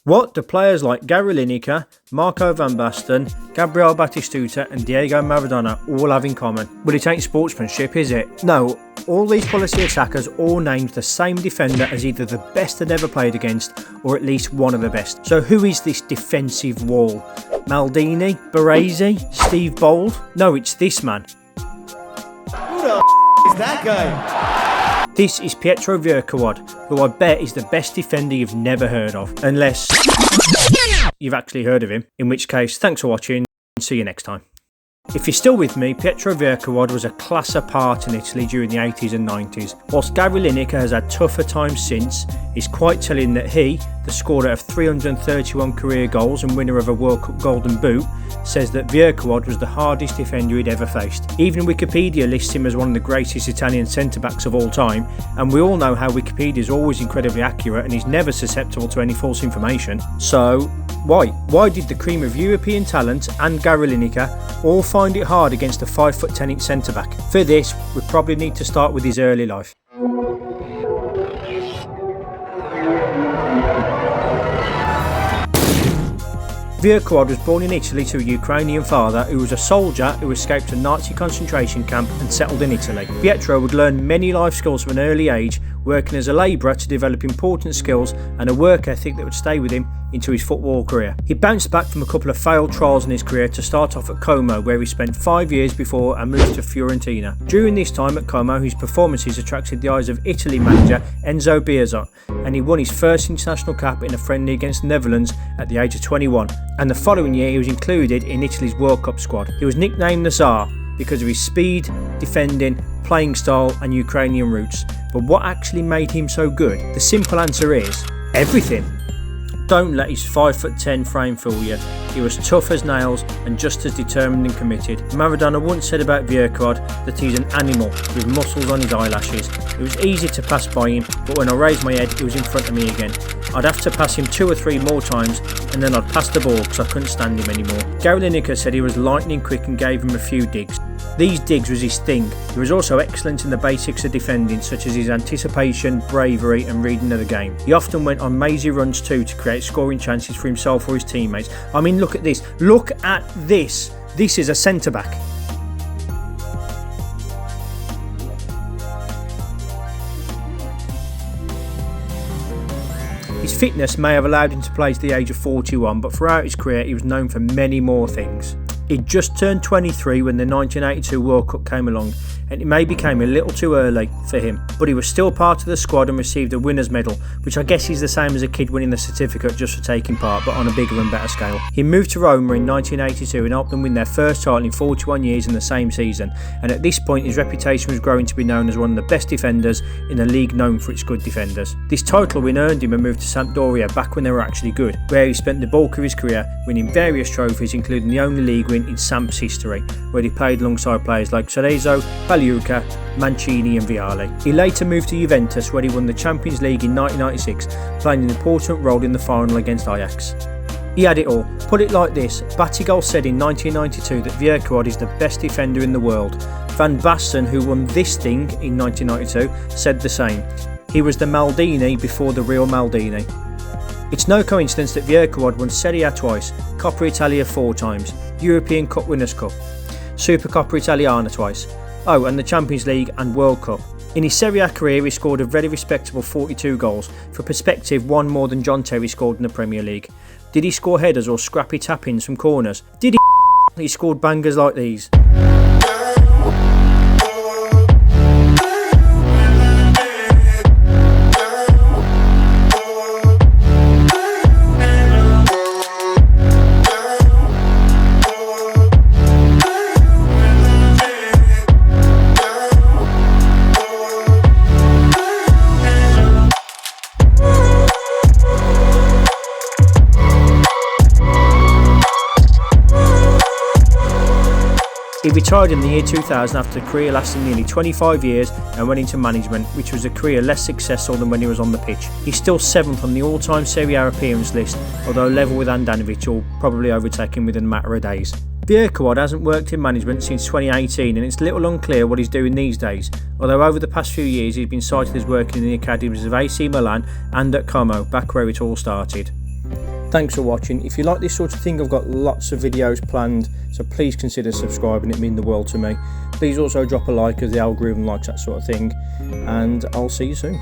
What do players like Gary Lineker, Marco van Basten, Gabriel Batistuta and Diego Maradona all have in common? Well, it ain't sportsmanship, is it? No, all these quality attackers all named the same defender as either the best they'd ever played against or at least one of the best. So who is this defensive wall? Maldini? Baresi? Steve Bold? No, it's this man. Who the is that guy? This is Pietro Vierchowod, who I bet is the best defender you've never heard of, unless you've actually heard of him, in which case, thanks for watching and see you next time. If you're still with me, Pietro Vierchowod was a class apart in Italy during the 80s and 90s. Whilst Gary Lineker has had tougher times since, it's quite telling that he, the scorer of 331 career goals and winner of a World Cup Golden Boot, says that Vierchowod was the hardest defender he'd ever faced. Even Wikipedia lists him as one of the greatest Italian centre-backs of all time, and we all know how Wikipedia is always incredibly accurate and is never susceptible to any false information. So, why? Why did the cream of European talent and Gary Lineker all find it hard against a 5'10" centre-back? For this, we probably need to start with his early life. Vierchowod was born in Italy to a Ukrainian father who was a soldier who escaped a Nazi concentration camp and settled in Italy. Pietro would learn many life skills from an early age, working as a labourer to develop important skills and a work ethic that would stay with him into his football career. He bounced back from a couple of failed trials in his career to start off at Coma, where he spent 5 years before and moved to Fiorentina. During this time at Coma, his performances attracted the eyes of Italy manager Enzo Bearzot, and he won his first international cap in a friendly against the Netherlands at the age of 21. And the following year he was included in Italy's World Cup squad. He was nicknamed the Tsar because of his speed, defending, playing style and Ukrainian roots. But what actually made him so good? The simple answer is everything. Don't let his 5'10" frame fool you. He was tough as nails and just as determined and committed. Maradona once said about Vierchowod that he's an animal with muscles on his eyelashes. It was easy to pass by him, but when I raised my head, he was in front of me again. I'd have to pass him 2 or 3 more times and then I'd pass the ball because I couldn't stand him anymore. Gary Lineker said he was lightning quick and gave him a few digs. These digs was his thing. He was also excellent in the basics of defending, such as his anticipation, bravery and reading of the game. He often went on mazy runs too to create scoring chances for himself or his teammates. I mean, look at this. Look at this. This is a centre-back. His fitness may have allowed him to play to the age of 41, but throughout his career he was known for many more things. He'd just turned 23 when the 1982 World Cup came along, and it maybe came a little too early for him, but he was still part of the squad and received a winner's medal, which I guess is the same as a kid winning the certificate just for taking part, but on a bigger and better scale. He moved to Roma in 1982 and helped them win their first title in 41 years in the same season, and at this point his reputation was growing to be known as one of the best defenders in a league known for its good defenders. This title win earned him a move to Sampdoria back when they were actually good, where he spent the bulk of his career winning various trophies, including the only league win in Samp's history, where he played alongside players like Cerezo, Pagliuca, Mancini and Vialli. He later moved to Juventus, where he won the Champions League in 1996, playing an important role in the final against Ajax. He had it all. Put it like this, Batigol said in 1992 that Vierchowod is the best defender in the world. Van Basten, who won this thing in 1992, said the same. He was the Maldini before the real Maldini. It's no coincidence that Vierchowod won Serie A twice, Coppa Italia 4 times, European Cup Winners' Cup, Supercoppa Italiana twice, and the Champions League and World Cup. In his Serie A career he scored a very respectable 42 goals, for perspective one more than John Terry scored in the Premier League. Did he score headers or scrappy tap-ins from corners? Did he? He scored bangers like these. He retired in the year 2000 after a career lasting nearly 25 years and went into management, which was a career less successful than when he was on the pitch. He's still 7th on the all-time Serie A appearance list, although level with Handanovic will probably overtake him within a matter of days. Vierchowod hasn't worked in management since 2018 and it's little unclear what he's doing these days, although over the past few years he's been cited as working in the academies of AC Milan and at Como, back where it all started. Thanks for watching. If you like this sort of thing, I've got lots of videos planned, so please consider subscribing, it means the world to me. Please also drop a like as the algorithm likes that sort of thing, and I'll see you soon.